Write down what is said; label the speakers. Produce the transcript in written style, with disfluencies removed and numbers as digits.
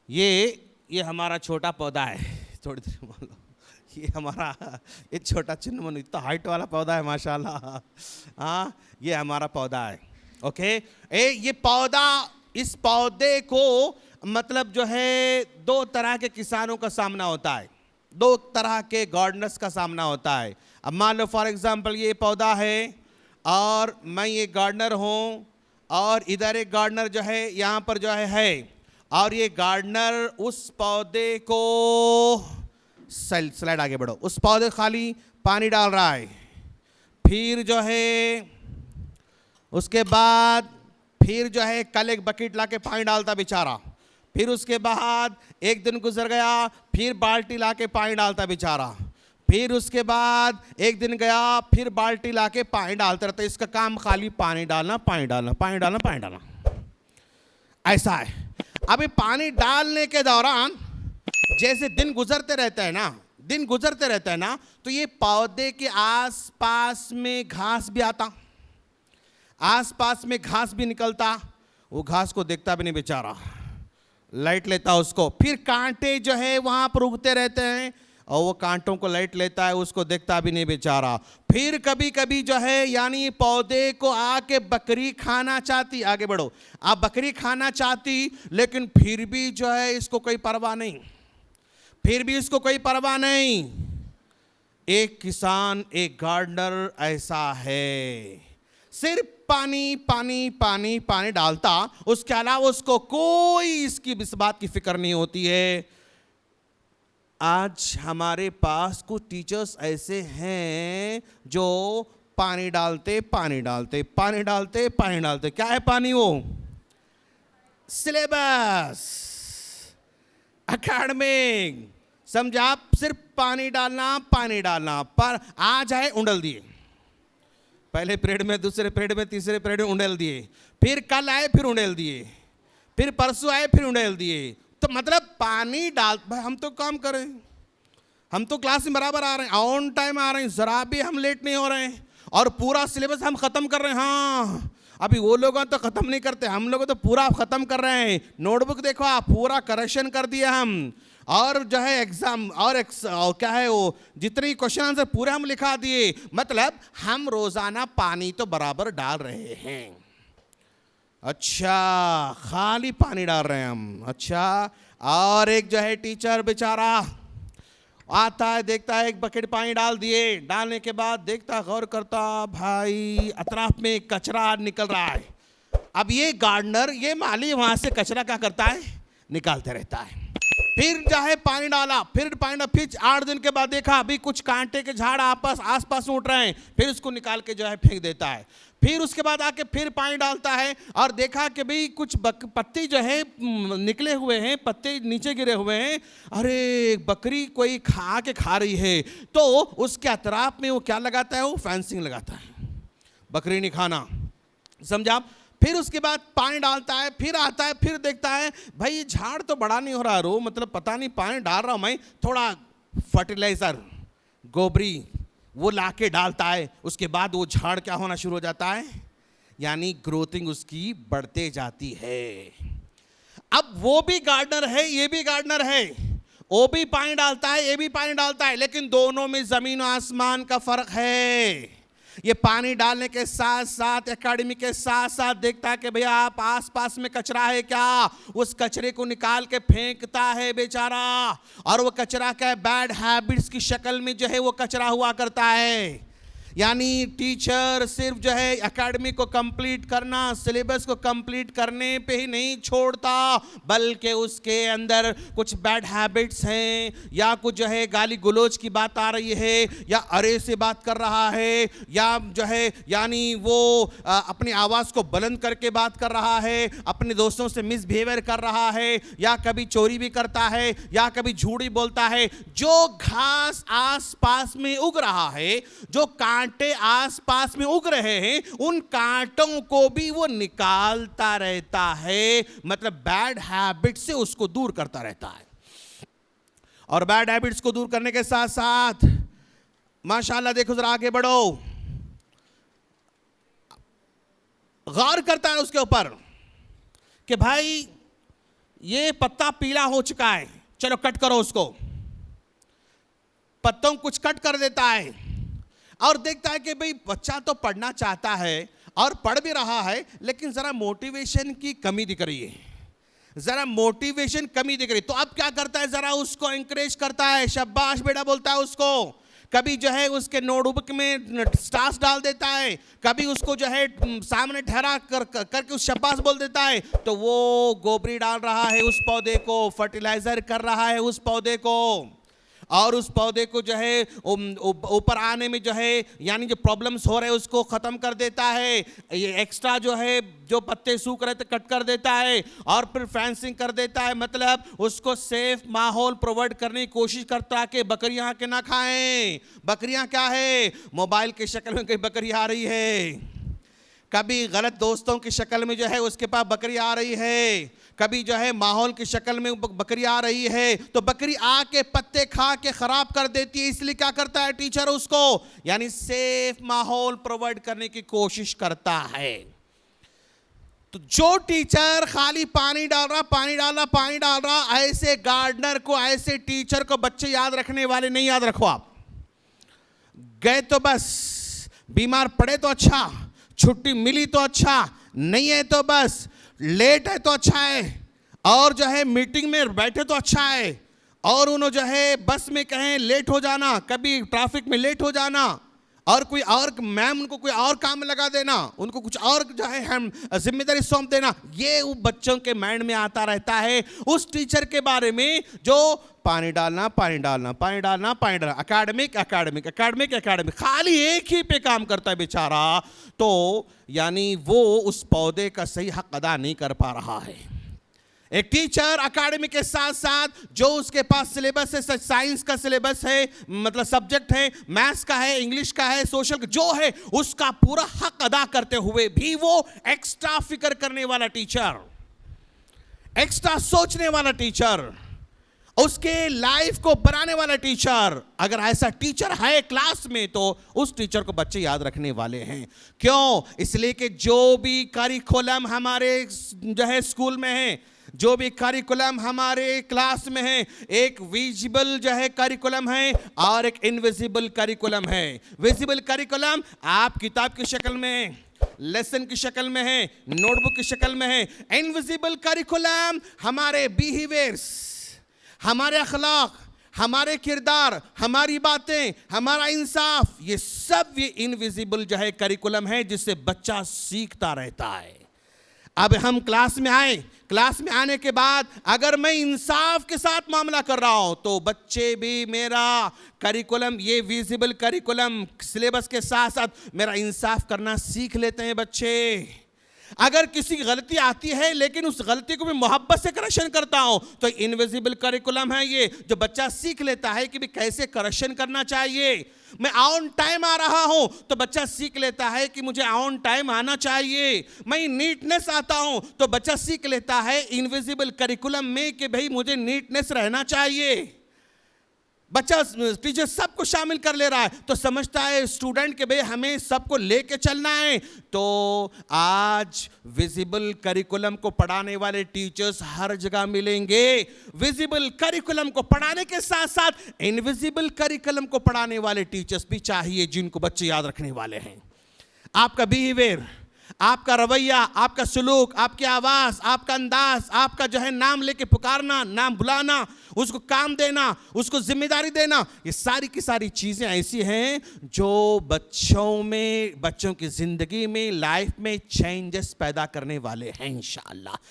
Speaker 1: ये हमारा छोटा पौधा है, थोड़ी देर मान लो ये हमारा ये छोटा चिन्मन इतना हाइट वाला पौधा है माशाल्लाह। हाँ, ये हमारा पौधा है। ओके, ये पौधा, इस पौधे को मतलब जो है दो तरह के किसानों का सामना होता है, दो तरह के गार्डनर्स का सामना होता है। अब मान लो फॉर एग्जांपल ये पौधा है और मैं ये गार्डनर हूँ और इधर एक गार्डनर जो है यहाँ पर जो है और ये गार्डनर उस पौधे को, स्लाइड आगे बढ़ो, उस पौधे खाली पानी डाल रहा है, फिर जो है उसके बाद फिर जो है कल एक बकेट लाके पानी डालता बेचारा, फिर उसके बाद एक दिन गुजर गया फिर बाल्टी लाके पानी डालता बेचारा, फिर उसके बाद एक दिन गया फिर बाल्टी लाके पानी डालता रहता। इसका काम खाली पानी डालना, पानी डालना, पानी डालना, पानी डालना, ऐसा है। अभी पानी डालने के दौरान जैसे दिन गुजरते रहता है ना, दिन गुजरते रहता है ना, तो ये पौधे के आसपास में घास भी आता, आसपास में घास भी निकलता, वो घास को देखता भी नहीं बेचारा, लाइट लेता उसको, फिर कांटे जो है वहां पर उगते रहते हैं और वो कांटों को लाइट लेता है, उसको देखता भी नहीं बेचारा। फिर कभी कभी जो है यानी पौधे को आके बकरी खाना चाहती, आगे बढ़ो, आप बकरी खाना चाहती, लेकिन फिर भी जो है इसको कोई परवाह नहीं, फिर भी इसको कोई परवाह नहीं। एक किसान, एक गार्डनर ऐसा है, सिर्फ पानी पानी पानी पानी डालता, उसके अलावा उसको कोई इसकी इस बात की फिक्र नहीं होती है। आज हमारे पास कुछ टीचर्स ऐसे हैं जो पानी डालते पानी डालते पानी डालते पानी डालते, क्या है पानी? वो सिलेबस, एकेडमिक, समझा, आप सिर्फ पानी डालना पानी डालना। पर आज आए उंडल दिए, पहले पीरियड में, दूसरे पीरियड में, तीसरे पीरियड में उंडेल दिए, फिर कल आए फिर उंडेल दिए, फिर परसों आए फिर उंडेल दिए। तो मतलब पानी डाल, भाई हम तो काम कर रहे हैं, हम तो क्लास में बराबर आ रहे हैं, ऑन टाइम आ रहे हैं, जरा भी हम लेट नहीं हो रहे हैं और पूरा सिलेबस हम खत्म कर रहे हैं। हाँ, अभी वो लोग तो खत्म नहीं करते, हम लोग तो पूरा खत्म कर रहे हैं। नोटबुक देखो आप, पूरा करेक्शन कर दिया हम, और जो है एग्जाम और क्या है वो जितने क्वेश्चन आंसर पूरे हम लिखा दिए। मतलब हम रोजाना पानी तो बराबर डाल रहे हैं। अच्छा, खाली पानी डाल रहे हैं हम। अच्छा, और एक जो है टीचर बेचारा आता है, देखता है एक बकेट पानी डाल दिए, डालने के बाद देखता, गौर करता, भाई अतराफ में कचरा निकल रहा है। अब ये गार्डनर, ये माली वहां से कचरा क्या करता है? निकालते रहता है। फिर जो है पानी डाला, फिर पानी डाला, फिर 8 दिन के बाद देखा अभी कुछ कांटे के झाड़ आस पास उठ रहे हैं, फिर उसको निकाल के जो है फेंक देता है। फिर उसके बाद आके फिर पानी डालता है और देखा कि भाई कुछ पत्ते जो है निकले हुए हैं, पत्ते नीचे गिरे हुए हैं, अरे बकरी कोई खा के खा रही है, तो उसके अतराफ में वो क्या लगाता है? वो फेंसिंग लगाता है, बकरी नहीं खाना, समझा। फिर उसके बाद पानी डालता है, फिर आता है, फिर देखता है भाई झाड़ तो बड़ा नहीं हो रहा रो, मतलब पता नहीं पानी डाल रहा हूं मैं, थोड़ा फर्टिलाइजर गोबरी वो लाके डालता है। उसके बाद वो झाड़ क्या होना शुरू हो जाता है, यानी ग्रोथिंग उसकी बढ़ते जाती है। अब वो भी गार्डनर है, ये भी गार्डनर है, वो भी पानी डालता है, ये भी पानी डालता है, लेकिन दोनों में जमीन और आसमान का फर्क है। ये पानी डालने के साथ साथ, एकेडमी के साथ साथ देखता है कि भैया आप आसपास में कचरा है क्या, उस कचरे को निकाल के फेंकता है बेचारा। और वो कचरा क्या है? बैड हैबिट्स की शक्ल में जो है वो कचरा हुआ करता है। यानी टीचर सिर्फ जो है एकेडमी को कंप्लीट करना, सिलेबस को कंप्लीट करने पे ही नहीं छोड़ता, बल्कि उसके अंदर कुछ बैड हैबिट्स हैं, या कुछ जो है गाली गलौज की बात आ रही है, या अरे से बात कर रहा है, या जो है यानी वो अपनी आवाज़ को बुलंद करके बात कर रहा है, अपने दोस्तों से मिसबिहेवियर कर रहा है, या कभी चोरी भी करता है, या कभी झूठ भी बोलता है। जो घास आस पास में उग रहा है, जो कांटे आसपास में उग रहे हैं, उन कांटों को भी वो निकालता रहता है, मतलब बैड हैबिट से उसको दूर करता रहता है। और बैड हैबिट्स को दूर करने के साथ साथ माशाल्लाह देखो जरा आगे बढ़ो, गौर करता है उसके ऊपर कि भाई ये पत्ता पीला हो चुका है, चलो कट करो उसको। पत्तों को कुछ कट कर देता है और देखता है कि भाई बच्चा तो पढ़ना चाहता है और पढ़ भी रहा है, लेकिन जरा मोटिवेशन की कमी दिख रही है, जरा मोटिवेशन कमी दिख रही। तो अब क्या करता है, जरा उसको एंकरेज करता है, शाबाश बेटा बोलता है उसको। कभी जो है उसके नोटबुक में स्टार्स डाल देता है, कभी उसको जो है सामने ठहरा करके उस शाबाश बोल देता है। तो वो गोबरी डाल रहा है उस पौधे को, फर्टिलाइजर कर रहा है उस पौधे को, और उस पौधे को जो है ऊपर आने में जो है यानी जो प्रॉब्लम्स हो रहे हैं उसको ख़त्म कर देता है। ये एक्स्ट्रा जो है जो पत्ते सूख रहे थे कट कर देता है और फिर फेंसिंग कर देता है, मतलब उसको सेफ माहौल प्रोवाइड करने की कोशिश करता है कि बकरियां के ना खाएं। बकरियां क्या है, मोबाइल की शक्ल में कोई बकरी आ रही है, कभी गलत दोस्तों की शक्ल में जो है उसके पास बकरी आ रही है, कभी जो है माहौल की शक्ल में बकरी आ रही है। तो बकरी आके पत्ते खा के खराब कर देती है, इसलिए क्या करता है टीचर उसको यानी सेफ माहौल प्रोवाइड करने की कोशिश करता है। तो जो टीचर खाली पानी डाल रहा पानी डाल रहा पानी डाल रहा, ऐसे गार्डनर को, ऐसे टीचर को बच्चे याद रखने वाले नहीं। याद रखो, आप गए तो बस, बीमार पड़े तो अच्छा, छुट्टी मिली तो अच्छा, नहीं है तो बस, लेट है तो अच्छा है, और जो है मीटिंग में बैठे तो अच्छा है, और उन्होंने जो है बस में कहें लेट हो जाना, कभी ट्रैफिक में लेट हो जाना, और कोई और मैम उनको कोई और काम में लगा देना, उनको कुछ और जो है हम जिम्मेदारी सौंप देना, ये वो बच्चों के माइंड में आता रहता है उस टीचर के बारे में जो पानी डालना पानी डालना पानी डालना पानी डालना, एकेडमिक एकेडमिक एकेडमिक एकेडमिक, खाली एक ही पे काम करता है बेचारा। तो यानी वो उस पौधे का सही हक अदा नहीं कर पा रहा है। एक टीचर अकेडमी के साथ साथ जो उसके पास सिलेबस है, साइंस का सिलेबस है, मतलब सब्जेक्ट है, मैथ्स का है, इंग्लिश का है, सोशल का जो है, उसका पूरा हक अदा करते हुए भी वो एक्स्ट्रा फिक्र करने वाला टीचर, एक्स्ट्रा सोचने वाला टीचर, उसके लाइफ को बनाने वाला टीचर, अगर ऐसा टीचर है क्लास में तो उस टीचर को बच्चे याद रखने वाले हैं। क्यों? इसलिए कि जो भी करिकुलम हमारे जो है स्कूल में है, जो भी करिकुलम हमारे क्लास में है, एक विजिबल जो है करिकुलम है और एक इनविजिबल करिकुलम है। विजिबल करिकुलम आप किताब की शक्ल में, लेसन की शक्ल में है, नोटबुक की शक्ल में है। इनविजिबल करिकुलम हमारे बिहेवियर्स, हमारे अखलाक, हमारे किरदार, हमारी बातें, हमारा इंसाफ, ये सब ये इनविजिबल जो है करिकुलम है जिससे बच्चा सीखता रहता है। अब हम क्लास में आए, क्लास में आने के बाद अगर मैं इंसाफ के साथ मामला कर रहा हूं तो बच्चे भी मेरा करिकुलम, ये विजिबल करिकुलम सिलेबस के साथ साथ मेरा इंसाफ करना सीख लेते हैं बच्चे। अगर किसी की गलती आती है लेकिन उस गलती को भी मोहब्बत से करेक्शन करता हूं तो इनविजिबल करिकुलम है ये, जो बच्चा सीख लेता है कि भी कैसे करेक्शन करना चाहिए। मैं ऑन टाइम आ रहा हूं तो बच्चा सीख लेता है कि मुझे ऑन टाइम आना चाहिए। मैं नीटनेस आता हूं तो बच्चा सीख लेता है इनविजिबल करिकुलम में कि भाई मुझे नीटनेस रहना चाहिए। बच्चा, टीचर सबको शामिल कर ले रहा है तो समझता है स्टूडेंट के भाई हमें सबको लेके चलना है। तो आज विजिबल करिकुलम को पढ़ाने वाले टीचर्स हर जगह मिलेंगे। विजिबल करिकुलम को पढ़ाने के साथ साथ इनविजिबल करिकुलम को पढ़ाने वाले टीचर्स भी चाहिए जिनको बच्चे याद रखने वाले हैं। आपका बिहेवियर, आपका रवैया, आपका सलूक, आपकी आवाज़, आपका अंदाज, आपका जो है नाम लेके पुकारना, नाम बुलाना, उसको काम देना, उसको जिम्मेदारी देना, ये सारी की सारी चीज़ें ऐसी हैं जो बच्चों में, बच्चों की ज़िंदगी में, लाइफ में चेंजेस पैदा करने वाले हैं इंशाअल्लाह।